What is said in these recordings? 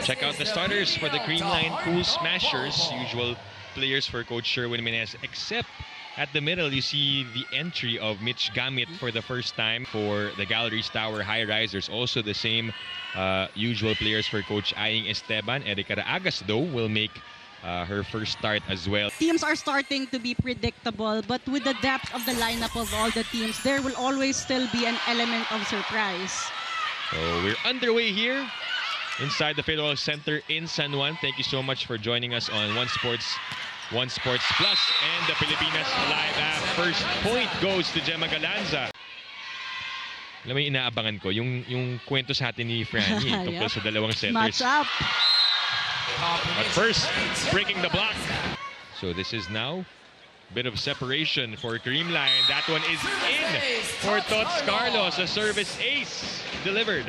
Check out the starters for the Creamline Cool Smashers. Usual players for Coach Sherwin Menez, except at the middle, you see the entry of Mitch Gamit for the first time for the Galeries Tower High Risers. Also the same usual players for Coach Aying Esteban. Erica Agas, though, will make her first start as well. Teams are starting to be predictable, but with the depth of the lineup of all the teams, there will always still be an element of surprise. So we're underway here inside the Federal Center in San Juan. Thank you so much for joining us on One Sports Plus and the Pilipinas Live app. First point goes to Gemma Galanza. Alam mo yung inaabangan ko, yung kwento sa atin ni Franny tungkol sa dalawang setters. Match up. But first, breaking the block. So this is now a bit of separation for Creamline. That one is in for Tots Carlos. A service ace delivered.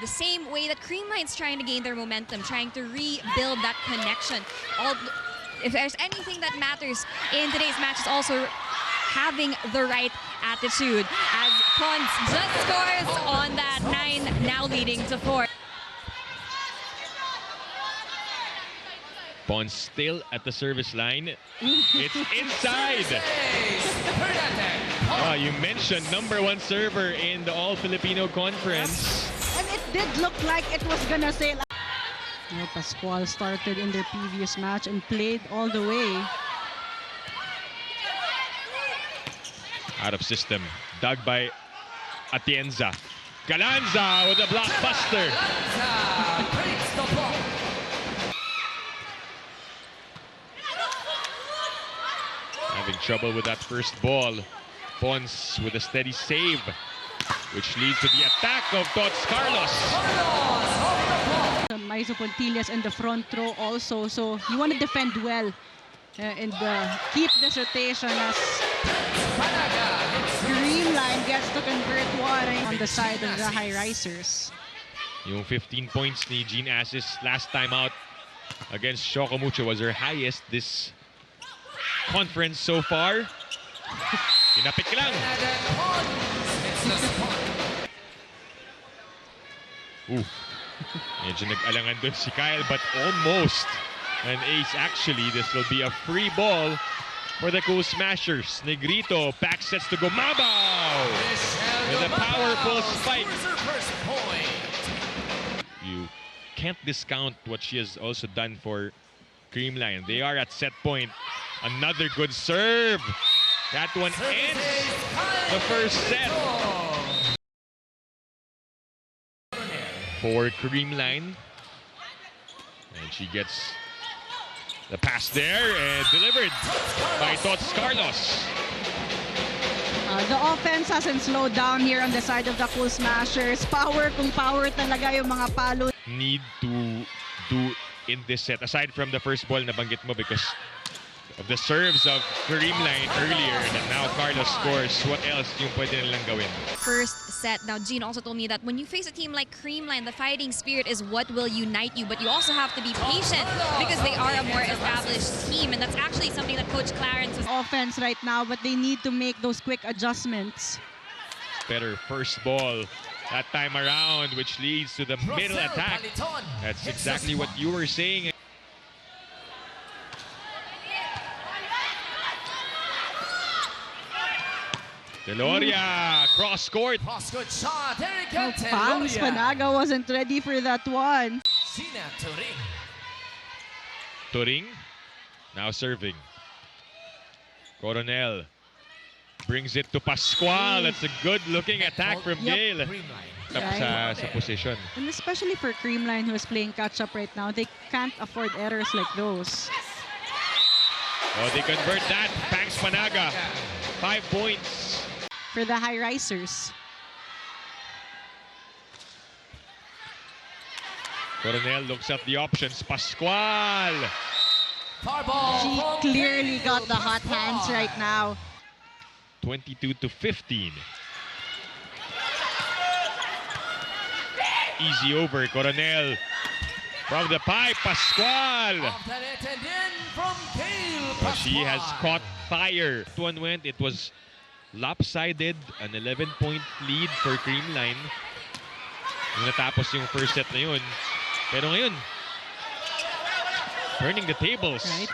The same way that Creamline's trying to gain their momentum, trying to rebuild that connection. If there's anything that matters in today's match, is also having the right attitude. As Pons just scores on that 9, now leading to 4. Pons still at the service line. It's inside. You mentioned #1 server in the All-Filipino Conference. And it did look like it was gonna sail. Pascual started in their previous match and played all the way. Out of system. Dug by Atienza. Galanza with a blockbuster. Having trouble with that first ball. Pons with a steady save, which leads to the attack of Tots Carlos. Maizo Pontillas in the front row also, so you want to defend well and keep this rotation as Creamline gets to convert one on the side of the high risers. Yung 15 points ni Jean Assis last time out against Shokomucho was her highest this conference so far. Tinapik lang. Medyo nag-alangan dun si Kyle, but almost an ace actually. This will be a free ball for the Cool Smashers. Negrito back sets to Gumabaw with a powerful spike. You can't discount what she has also done for Creamline. They are at set point. Another good serve. That one ends the first set for Creamline. And she gets the pass there and delivered by Tots Carlos. The offense hasn't slowed down here on the side of the Cool Smashers. Power kung power talaga yung mga palo. Need to do in this set, aside from the first ball na banggit mo, because of the serves of Creamline earlier, and now Carlos scores. What else yung pwede nilang gawin? First set. Now, Jean also told me that when you face a team like Creamline, the fighting spirit is what will unite you, but you also have to be patient because they are a more established team, and that's actually something that Coach Clarence was... Offense right now, but they need to make those quick adjustments. Better first ball that time around, which leads to the middle attack. That's exactly what you were saying. Deloria, cross court. Shot. Pangs Panaga wasn't ready for that one. Turing now serving. Coronel brings it to Pascual. That's a good-looking attack from Gale. Sa position. And especially for Creamline, who is playing catch-up right now, they can't afford errors like those. Oh, they convert that. Pangs Panaga, 5 points. For the high risers. Coronel looks at the options. Pascual. She clearly got the hot hands right now. 22-15. Easy over. Coronel from the pipe. Pascual. She has caught fire. One went. It was lopsided. An 11-point lead for Creamline. Nung natapos yung first set na yun. Pero ngayon, Turning the tables Right.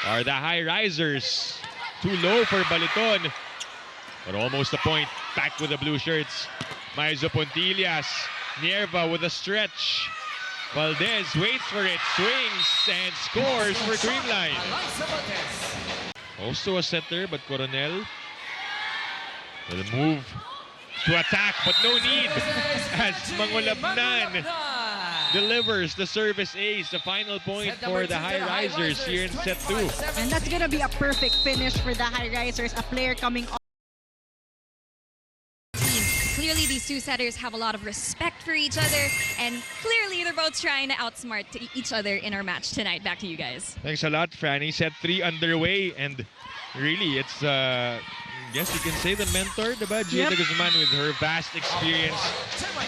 are the high risers. Too low for Baliton. But almost a point. Back with the blue shirts. Maizo Pontillas. Nierva with a stretch. Valdez waits for it, swings, and scores for Creamline. Also a setter, but Coronel will move to attack, but no need as Mangulabnan delivers the service ace, the final point for the high risers here in set 2. And that's gonna be a perfect finish for the high risers. A player coming off. Clearly, these two setters have a lot of respect for each other, and clearly they're both trying to outsmart each other in our match tonight. Back to you guys. Thanks a lot, Franny. Set 3 underway, and really, it's, I guess you can say the mentor, diba? Gia Yep. de Guzman with her vast experience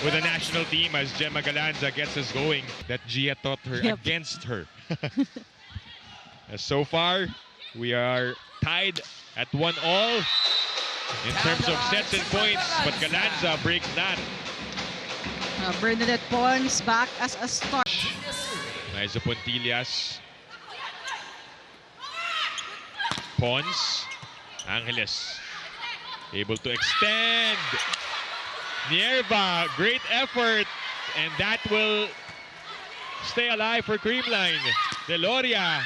with the national team as Gemma Galanza gets us going. That Gia taught her Yep. against her. So far, we are tied at 1-1 in terms of sets and points, but Galanza breaks that. Bernadette Pons back as a start. Maizo Pontillas. Pons. Angeles. Able to extend. Nierva, great effort. And that will stay alive for Creamline. Deloria.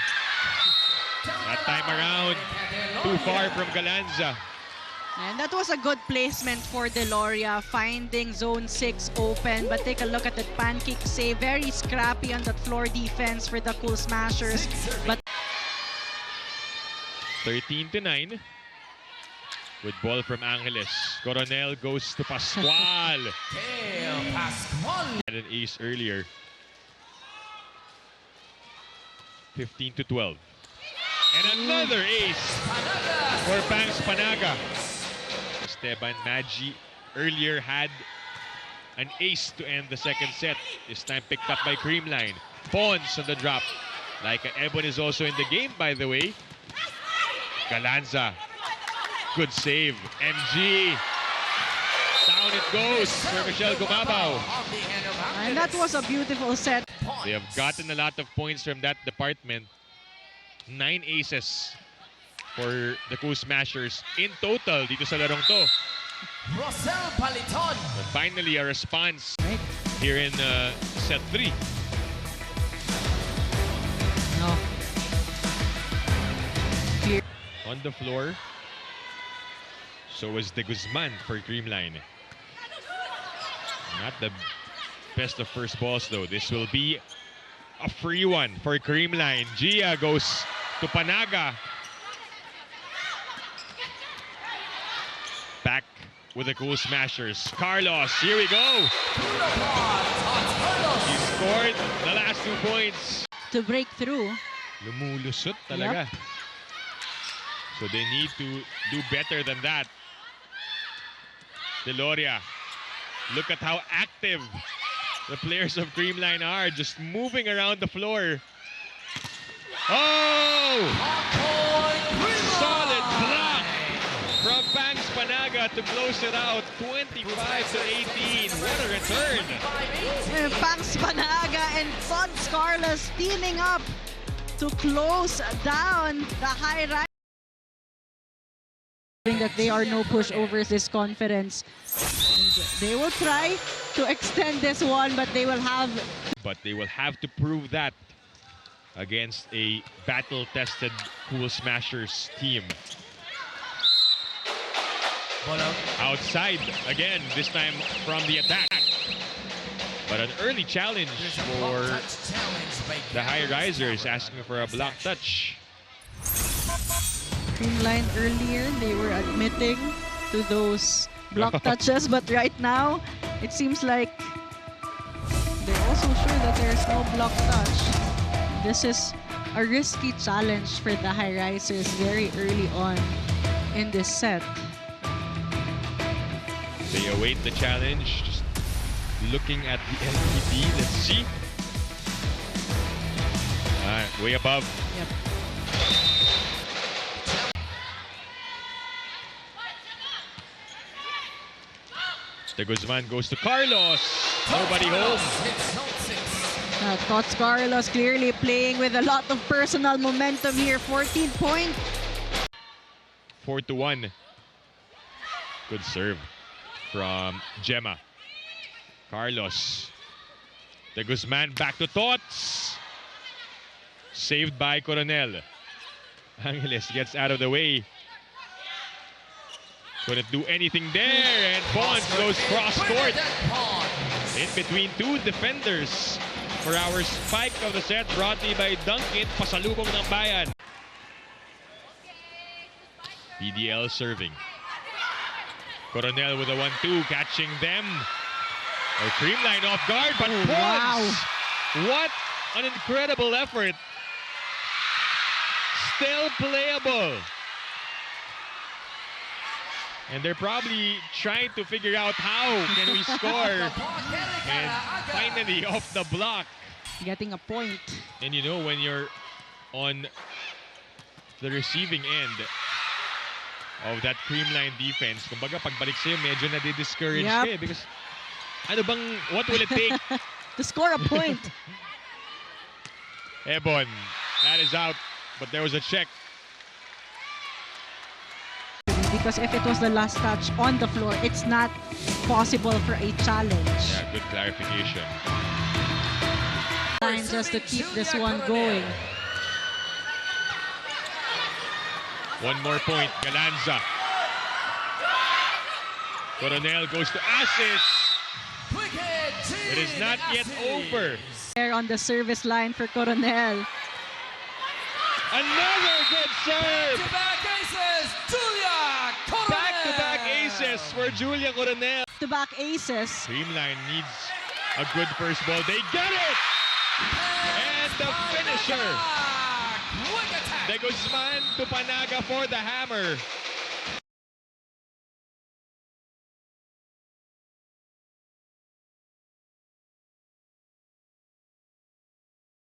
That time around, too far from Galanza. And that was a good placement for Deloria, finding zone 6 open. But take a look at that pancake save. Very scrappy on that floor defense for the Cool Smashers. But 13-9. With ball from Angeles. Coronel goes to Pascual. Had an ace earlier. 15-12. And another ace for Banks Panaga. Esteban Maggi earlier had an ace to end the second set. This time picked up by Creamline. Pons on the drop. Like Ebon is also in the game, by the way. Galanza. Good save. MG. Down it goes for Michelle Gumabaw. and that was a beautiful set. They have gotten a lot of points from that department. 9 aces for the Cool Smashers in total dito sa larong to. But finally, a response Right. here in set 3. No. On the floor. So is De Guzman for Creamline. Not the best of first balls though. This will be a free one for Creamline. Gia goes to Panaga. Back with the Cool Smashers. Carlos, here we go. He scored the last 2 points. To break through. Lumulusot talaga. So they need to do better than that. Deloria. Look at how active the players of Creamline are, just moving around the floor. Oh! Solid block from Banks Panaga to close it out. 25-18. What a return. Banks Panaga and Pons Carlos teaming up to close down the high rise. That they are no pushovers this conference. And they will try to extend this one, but they will have to prove that against a battle-tested Cool Smashers team. Outside again, this time from the attack. But an early challenge for the high risers, asking for a block touch. Creamline earlier, they were admitting to those block touches, but right now, it seems like they're also sure that there's no block touch. This is a risky challenge for the high risers very early on in this set. They await the challenge, just looking at the LPD. Let's see. Way above. Yep. De Guzman goes to Carlos. Nobody home. Tots Carlos clearly playing with a lot of personal momentum here. 14 points. 4-1. Good serve from Gemma. Carlos. De Guzman back to Tots. Saved by Coronel. Angeles gets out of the way. Couldn't do anything there, and Pons goes cross court. In between two defenders for our spike of the set, brought to you by Dunkin, pasalubong ng bayan. PDL serving. Coronel with a 1-2, catching them. Or Creamline off guard, but Pons! Wow. What an incredible effort. Still playable. And they're probably trying to figure out how can we score. And finally off the block. Getting a point. And you know, when you're on the receiving end of that Creamline defense, kumbaga pagbalik sa'yo, medyo nadi-discourage ka eh, because what will it take? To score a point. Ebon, that is out, but there was a check. Because if it was the last touch on the floor, it's not possible for a challenge. Yeah, good clarification. Time just to keep this one going. One more point, Galanza. Coronel goes to Asis. It is not yet over. There on the service line for Coronel. Another good serve. Back-to-back aces, Julia Coronel. Back-to-back aces for Julia Coronel. Back aces. Creamline needs a good first ball. They get it! And the finisher. Quick attack. De Guzman to Panaga for the hammer.